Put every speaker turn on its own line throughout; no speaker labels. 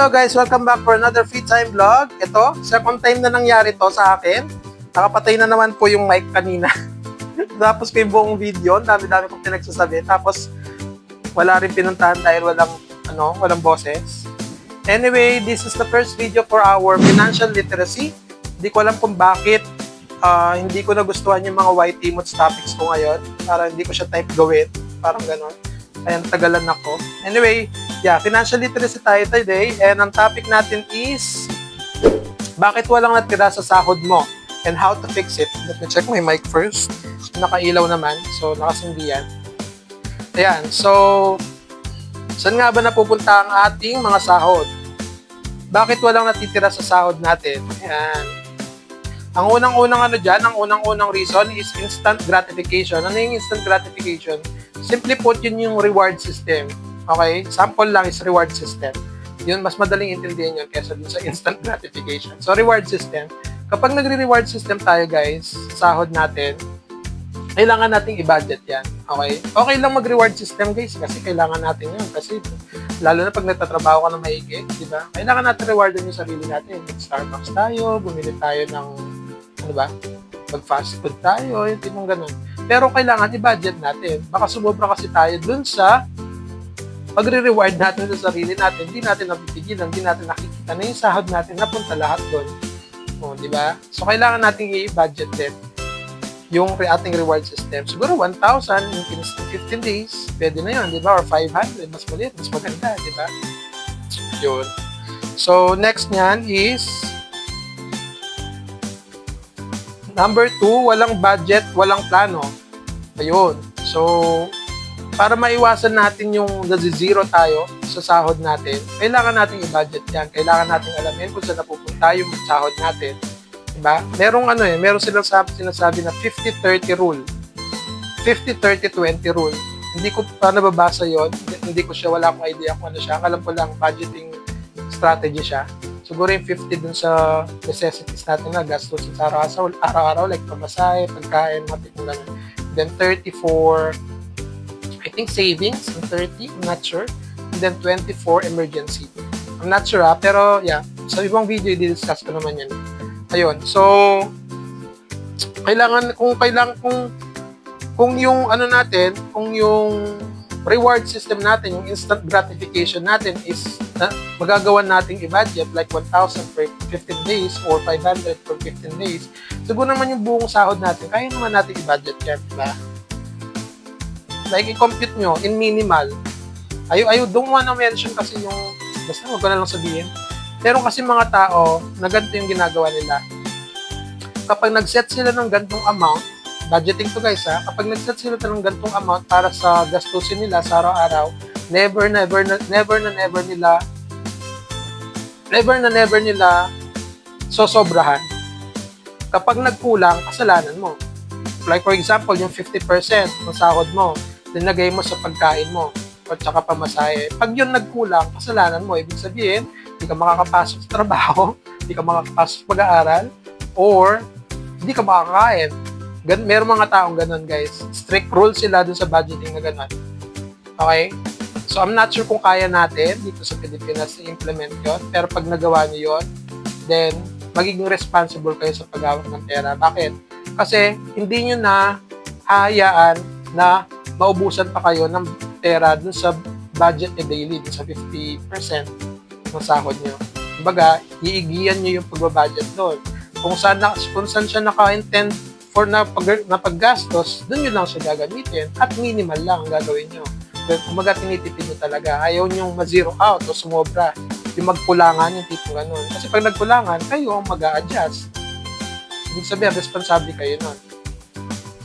Hello guys, welcome back for another free time vlog. Ito, second time na nangyari to sa akin. Nakapatay na naman po yung mic kanina. Tapos ko yung buong video, dami-dami kong pinagsasabi. Tapos wala rin pinuntahan dahil walang boses. Anyway, this is the first video for our financial literacy. Hindi ko alam kung bakit hindi ko nagustuhan yung mga YT Mods topics ko ngayon. Para hindi ko siya type gawin. Parang ganon. Kaya natagalan ako. Anyway, financial literacy tayo today. And ang topic natin is bakit walang natira sa sahod mo and how to fix it. Let me check my mic first. Nakailaw naman. So, nakasindi yan. Ayan. So, saan nga ba napupunta ang ating mga sahod? Bakit walang natitira sa sahod natin? Ayan. Ang unang-unang ang unang-unang reason is instant gratification. Ano yung instant gratification? Simply put, yun yung reward system. Okay? Sample lang is reward system. Yun, mas madaling intindihan yun kaysa dun sa instant gratification. So, reward system. Kapag nagre-reward system tayo, guys, sahod natin, kailangan nating i-budget yan. Okay? Okay lang mag-reward system, guys, kasi kailangan natin yun. Kasi, lalo na pag nagtatrabaho ka ng maigi, di ba? Kailangan natin rewardan yung sarili natin. Mag-Starbucks tayo, bumili tayo ng, mag-fast food tayo, yung tipong ganun. Pero kailangan i-budget natin. Baka sumobra kasi tayo dun sa pagre-reward natin sa sarili natin, hindi natin napipigilan, hindi natin nakikita na yung sahod natin, napunta lahat doon. O, di ba? So, kailangan natin i-budget din yung ating reward system. Siguro 1,000 in 15 days, pwede na yun, di ba? Or 500, mas maliit, mas maganda, di ba? Yun. So, next nyan is number 2, walang budget, walang plano. Ayun. So, para maiwasan natin yung zero tayo sa sahod natin, kailangan natin i-budget yan. Kailangan natin alamin kung saan napupunta yung sahod natin. Diba? Meron silang sinasabi na 50-30 rule. 50-30-20 rule. Hindi ko pa nababasa yon. Wala akong idea kung ano siya. Alam ko lang, budgeting strategy siya. Siguro yung 50 dun sa necessities natin na gastos sa araw-araw, like pamasahe, pagkain, mga tipong ganun. Then 30 for, I think, savings. And 30, I'm not sure. And then 20 for emergency. I'm not sure pero sa ibang video, i-discuss ko naman yan. Ayun, so, kung yung reward system natin, yung instant gratification natin is magagawa nating i-budget like 1,000 for 15 days or 500 for 15 days, siguro naman yung buong sahod natin, kaya naman natin i-budget yan, diba? Like, i-compute nyo in minimal. Don't wanna mention kasi yung, basta wag ko na lang sabihin. Pero kasi mga tao, na ganito yung ginagawa nila. Kapag nag-set sila ng ganitong amount, budgeting to guys kapag nag-set sila ng ganitong amount para sa gastusin nila sa araw-araw, never nila sosobrahan. Kapag nagkulang, kasalanan mo. Like for example, yung 50% ng sahod mo, linagay mo sa pagkain mo o tsaka pamasahe. Pag yun nagkulang, kasalanan mo. Ibig sabihin, hindi ka makakapasok sa trabaho, hindi ka makakapasok sa pag-aaral, or hindi ka makakain. Meron mga taong ganun, guys. Strict rules sila dun sa budgeting na ganun. Okay? So, I'm not sure kung kaya natin dito sa Pilipinas i-implement yun. Pero pag nagawa nyo yun, then, magiging responsible kayo sa paghawak ng pera. Bakit? Kasi, hindi nyo na hahayaan na maubusan pa kayo ng pera dun sa budget nyo daily, dun sa 50% ng sahod nyo. Kumbaga, iigiyan nyo yung pagbabudget doon. Kung saan siya naka-intend for na paggastos, doon nyo lang siya gagamitin at minimal lang ang gagawin nyo. Kumbaga, tinitipid nyo talaga. Ayaw nyo ma-zero out o sumobra. Yung magkulangan, yung tipong ganun. Kasi pag nagkulangan, kayo ang mag-a-adjust. Ibig sabihin, responsable kayo nun.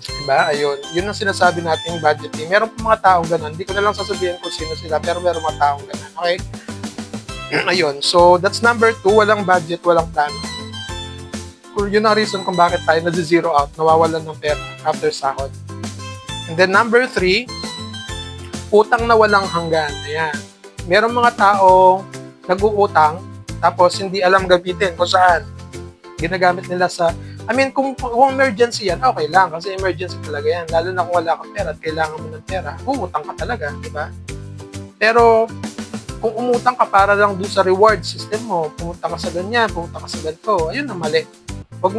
Diba? Ayun. Yun ang sinasabi natin budgeting. Meron po mga taong ganun. Hindi ko na lang sasabihin kung sino sila, pero meron mga taong ganun. Okay? Ayun. So, that's number 2. Walang budget, walang plan. Yun ang reason kung bakit tayo na-zero out, nawawalan ng pera after sahod. And then number 3, utang na walang hanggan. Ayan. Merong mga tao nag-uutang tapos hindi alam gamitin kung saan. Ginagamit nila kung emergency yan, okay lang kasi emergency talaga yan. Lalo na kung wala kang pera at kailangan mo ng pera, uutang ka talaga, di ba? Pero kung umutang ka para lang doon sa reward system mo, pumunta ka sa ganyan, pumunta ka sa ganito, ayun ang mali. Wag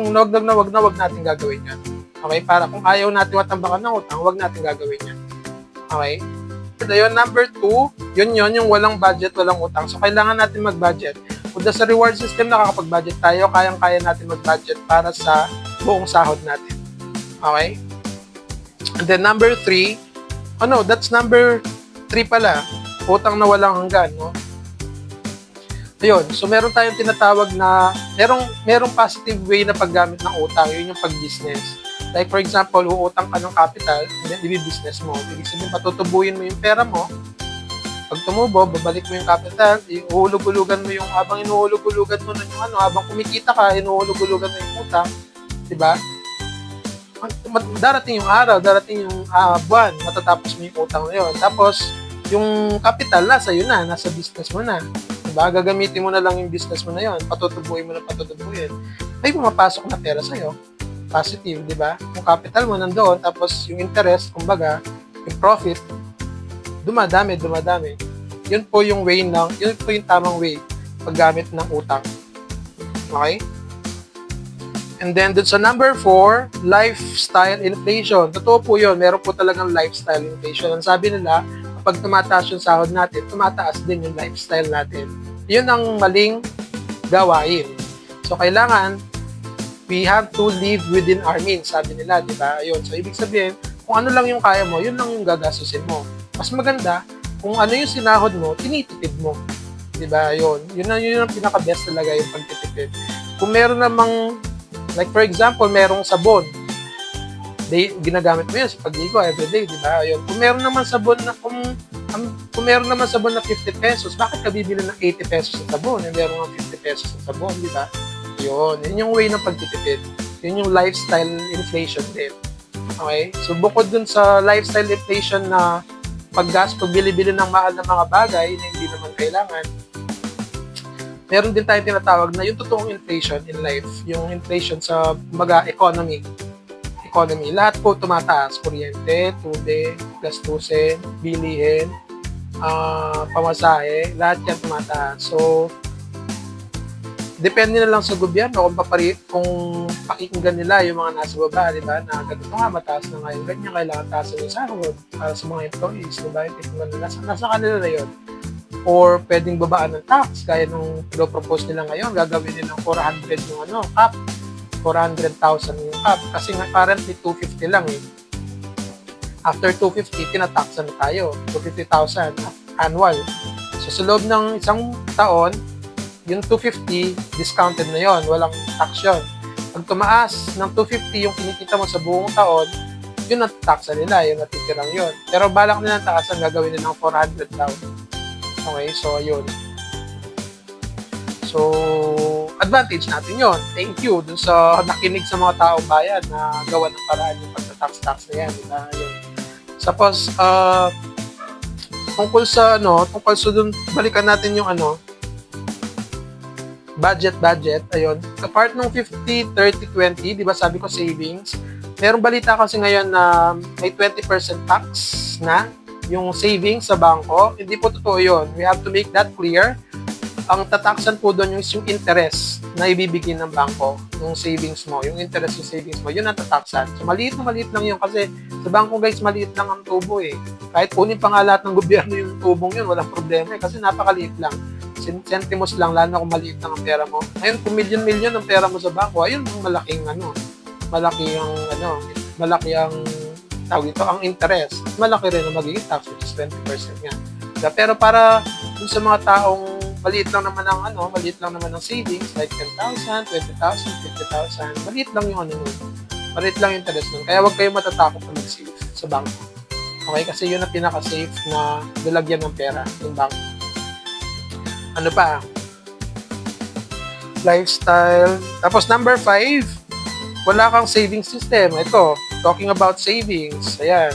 natin gagawin yan. Okay? Para kung ayaw natin matambakan ng utang, wag natin gagawin yan. Okay? Ayun, number 2, yun yung walang budget, walang utang. So, kailangan natin mag-budget. Kung sa reward system nakakapag-budget tayo, kayang-kaya natin mag-budget para sa buong sahod natin. Okay? And then, number 3, that's number 3 pala. Utang na walang hanggan, no? Ayun, so meron tayong tinatawag na, merong positive way na paggamit ng utang, yun yung pag-business. Like for example, uutang ka ng capital, and then i-business mo. Ibig sabihin, patutubuhin mo yung pera mo. Pag tumubo, babalik mo yung capital, iuhulog-hulugan mo yung, habang inuhulog-hulugan mo yung habang kumikita ka, inuhulog-hulugan mo yung utang. Diba? Darating yung araw, darating yung buwan, matatapos mo yung utang na yun. Tapos, yung capital, nasa business mo na. Diba? Gagamitin mo na lang yung business mo na yun. Patutubuhin mo na patutubuhin. May pumapasok na pera sa'yo. Positive, di ba? Yung capital mo nandoon, tapos yung interest, kumbaga, yung profit, dumadami. Yun po yung tamang way paggamit ng utang. Okay? And then, dun sa number 4, lifestyle inflation. Totoo po yun, meron po talagang lifestyle inflation. Ang sabi nila, kapag tumataas yung sahod natin, tumataas din yung lifestyle natin. Yun ang maling gawain. So, kailangan, we have to live within our means, sabi nila, di ba? Ayun. So, ibig sabihin, kung ano lang yung kaya mo, yun lang yung gagastusin mo. Mas maganda, kung ano yung sinahod mo, tinitipid mo. Di ba? Ayun. Yun ang pinaka-best talaga yung pagtitipid. Kung meron namang, like for example, merong sabon, ginagamit mo yun sa pagligo everyday, di ba? Ayun. Kung meron naman sabon na, kung meron naman sabon na 50 pesos, bakit ka bibili ng 80 pesos sa sabon? Meron nga 50 pesos sa sabon, di ba? Yun yung way ng pagtitipid. Yun yung lifestyle inflation din. Okay? So, bukod dun sa lifestyle inflation na pagbili-bili ng mahal na mga bagay na hindi naman kailangan, meron din tayong tinatawag na yung totoong inflation in life. Yung inflation sa economy. Lahat po tumataas. Kuryente, tubig, gastusin, bilihin, pamasahe, lahat yan tumataas. So, depende na lang sa gobyerno kung pakikinggan nila yung mga nasa baba, di ba? Na ganito nga, mataas na ngayon, ganyan, kailangan taasan yung sahod para sa mga employees, di ba? Nasa kanila na yun. Or pwedeng babaan ng tax, kaya nung propose nila ngayon, gagawin nilang 400 yung cap, 400,000 yung cap. Kasi nga currently 250 lang eh. After 250, tinataxan na tayo. 250,000 annual. So sa loob ng isang taon, yung 250, discounted na yon, walang tax yun. Pag tumaas ng 250 yung kinikita mo sa buong taon, yun ang taxa nila, yung natitirang yun. Pero balak nilang taasan, gagawin nila ng 400,000. Okay, so ayun. So, advantage natin yon. Thank you dun sa nakinig sa mga taong bayan na gawa ng paraan yung pagta-tax na yan, diba? Ayun. Tapos, tungkol sa dun, balikan natin yung budget, ayun. Apart ng 50, 30, 20, di ba sabi ko savings, merong balita kasi ngayon na may 20% tax na yung savings sa bangko. Hindi po totoo yun. We have to make that clear. Ang tataksan po doon yung interest na ibibigay ng bangko, yung savings mo, yung interest yung savings mo, yun ang tataksan. So, maliit lang yun kasi sa bangko guys, maliit lang ang tubo eh. Kahit kunin pa nga lahat ng gobyerno yung tubong yun, walang problema eh, kasi napakaliit lang. Centimos lang, lalo na kung maliit lang ang pera mo. Ngayon, kung milyon-milyon ang pera mo sa bangko, ayun ang malaki ang tawag ito, ang interest. Malaki rin ang magiging tax, which is 20% nga. Pero para dun sa mga taong maliit lang naman ang savings, like 10,000, 20,000, 50,000, maliit lang yung maliit lang yung interest nun. Kaya huwag kayong matatakot na mag-save sa bangko. Okay? Kasi yun ang pinaka-safe na lalagyan ng pera, yung bangko. Ano pa? Lifestyle. Tapos number 5, wala kang saving system. Ito, talking about savings. Ayan.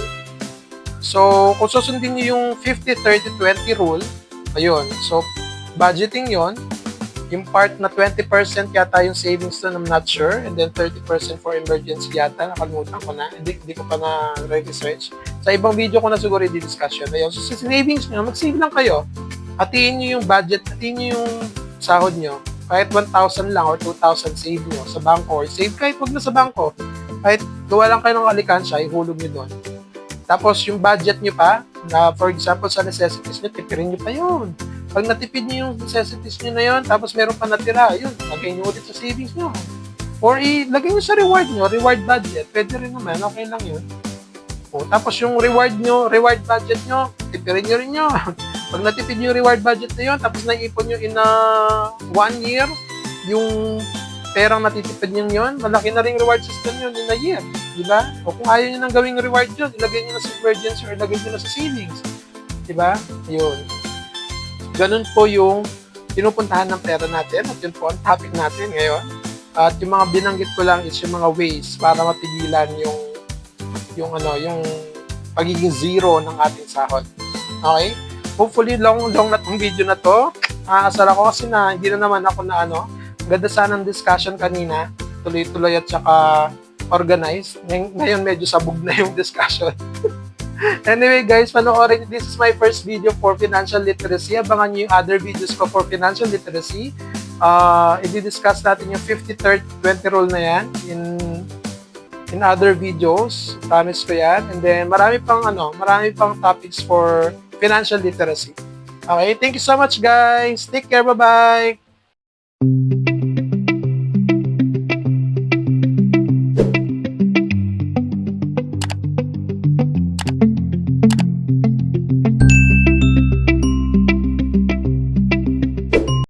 So, kung susundin niyo yung 50, 30, 20 rule, ayun. So, budgeting yon, yung part na 20% yata yung savings na, I'm not sure, and then 30% for emergency yata, nakalimutan ko na, hindi ko pa na research. Sa ibang video ko na siguro i-discussion. Ayun. So, sa savings nyo, mag-save lang kayo. hatiin nyo yung budget, hatiin nyo yung sahod nyo. Kahit 1,000 lang or 2,000 save nyo sa bangko or save kahit wag na sa bangko. Kahit gawa lang kayo ng alikansya, ihulog nyo doon. Tapos yung budget nyo pa, na for example sa necessities nyo, tipirin nyo pa yun. Pag natipid nyo yung necessities nyo na yun, tapos meron pa natira, yun, lagay nyo ulit sa savings nyo. Or ilagay nyo sa reward nyo, reward budget. Pwede rin naman, okay lang yun. O, tapos yung reward nyo, reward budget nyo, tipirin nyo rin yun. Pag natipid nyo yung reward budget na yun, tapos naipon nyo in 1 year, yung perang natitipid nyo yun, malaki na rin reward system yun in a year. Diba? O kung ayaw nyo nang gawing reward yun, ilagay nyo na sa emergency or ilagay nyo na sa savings. Diba? Yun. Ganun po yung pinupuntahan ng pera natin at yun po ang topic natin ngayon. At yung mga binanggit ko lang is yung mga ways para mapigilan yung pagiging zero ng ating sahod. Okay? Hopefully, long na tong video na to. Asal ako kasi na hindi na naman ako na ganda sana ng discussion kanina. Tuloy-tuloy at saka organized. Ngayon medyo sabog na yung discussion. Anyway guys, panoorin. This is my first video for financial literacy. Abangan nyo yung other videos ko for financial literacy. I-discuss natin yung 50-30-20 rule na yan in other videos. Promise ko yan. And then marami pang topics for financial literacy. Okay, thank you so much guys. Take care, bye-bye.